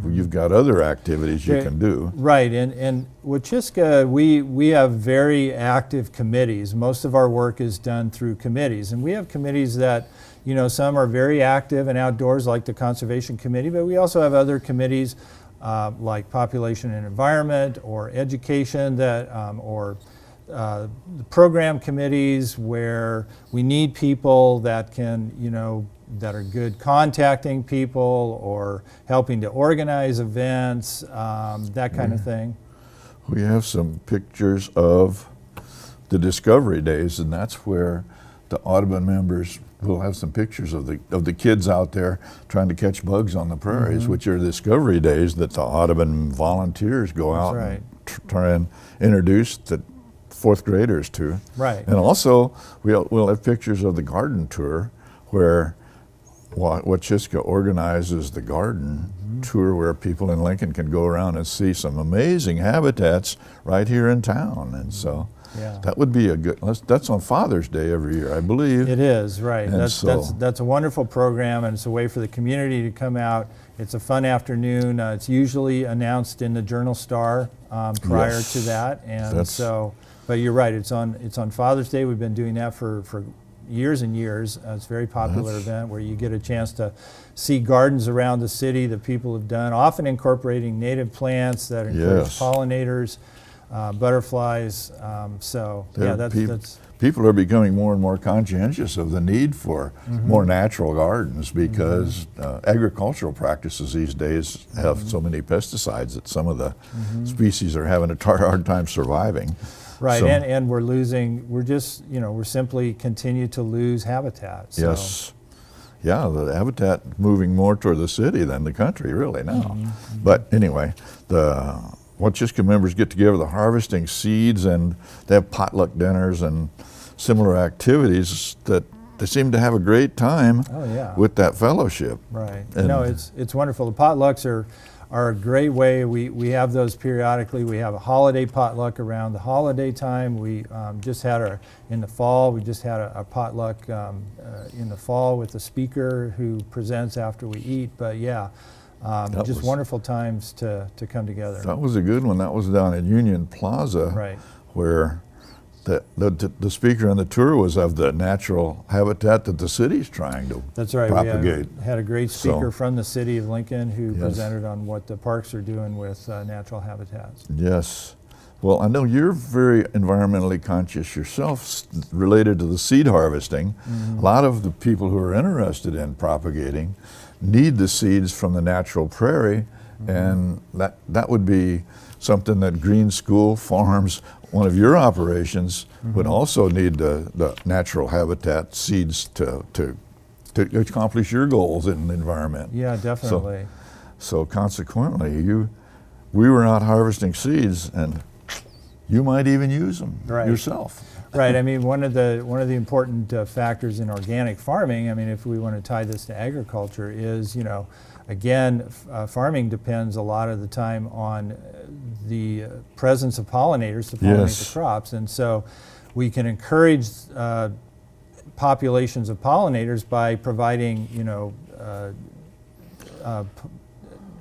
you've got other activities you can do. Right, and Wachiska, we have very active committees. Most of our work is done through committees, and we have committees that, some are very active and outdoors, like the Conservation Committee, but we also have other committees like Population and Environment or Education or the program committees, where we need people that can, that are good contacting people or helping to organize events, that kind of thing. We have some pictures of the Discovery Days, and that's where the Audubon members will have some pictures of the kids out there trying to catch bugs on the prairies, which are Discovery Days that the Audubon volunteers go out and try and introduce the 4th graders to. Right. And also we'll have pictures of the garden tour, where Wachiska organizes the garden tour, where people in Lincoln can go around and see some amazing habitats right here in town. And so that would be that's on Father's Day every year, I believe. It is, right. And That's a wonderful program, and it's a way for the community to come out. It's a fun afternoon. It's usually announced in the Journal-Star prior to that, and but you're right, it's on Father's Day. We've been doing that for years and years. It's a very popular event where you get a chance to see gardens around the city that people have done, often incorporating native plants that encourage pollinators, butterflies. People are becoming more and more conscientious of the need for more natural gardens, because agricultural practices these days have so many pesticides that some of the species are having a hard time surviving. Right, and we're simply continue to lose habitat. So. Yes, yeah, the habitat moving more toward the city than the country really now. But anyway, the Wachiska members get together, the harvesting seeds, and they have potluck dinners and similar activities that they seem to have a great time with that fellowship. Right. And No, it's wonderful. The potlucks are a great way. We have those periodically. We have a holiday potluck around the holiday time. We just had in the fall, we just had a potluck in the fall with the speaker who presents after we eat. But yeah, just wonderful times to come together. That was a good one. That was down at Union Plaza, Right. where the speaker on the tour was of the natural habitat that the city's trying to That's right. propagate. We had a great speaker So- from the city of Lincoln who Yes. presented on what the parks are doing with natural habitats. Yes. Well, I know you're very environmentally conscious yourself related to the seed harvesting. A lot of the people who are interested in propagating need the seeds from the natural prairie, and that would be something that Green School Farms, one of your operations, would also need the natural habitat seeds to accomplish your goals in the environment. Yeah, definitely. So consequently, we were out harvesting seeds, and you might even use them yourself. Right. I mean, one of the important factors in organic farming, I mean, if we want to tie this to agriculture, is, you know, again, farming depends a lot of the time on the presence of pollinators to pollinate the crops, and so we can encourage populations of pollinators by providing, you know,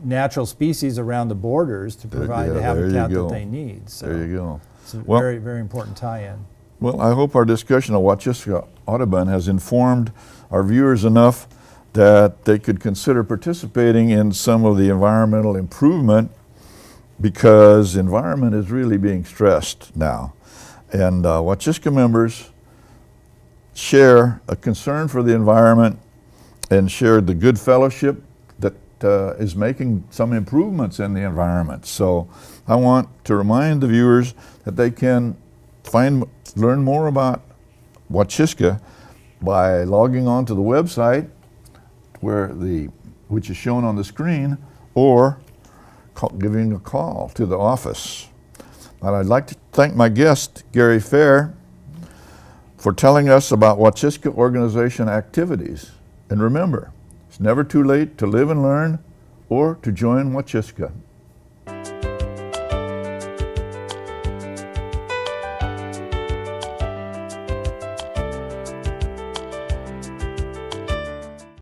natural species around the borders to provide the habitat that they need. So there you go. It's a very, very important tie-in. Well, I hope our discussion of Wachiska Audubon has informed our viewers enough that they could consider participating in some of the environmental improvement, because environment is really being stressed now. And Wachiska members share a concern for the environment and share the good fellowship that is making some improvements in the environment. So I want to remind the viewers that they can learn more about Wachiska by logging on to the website which is shown on the screen, or giving a call to the office. And I'd like to thank my guest, Gary Fair, for telling us about Wachiska organization activities. And remember, it's never too late to live and learn or to join Wachiska.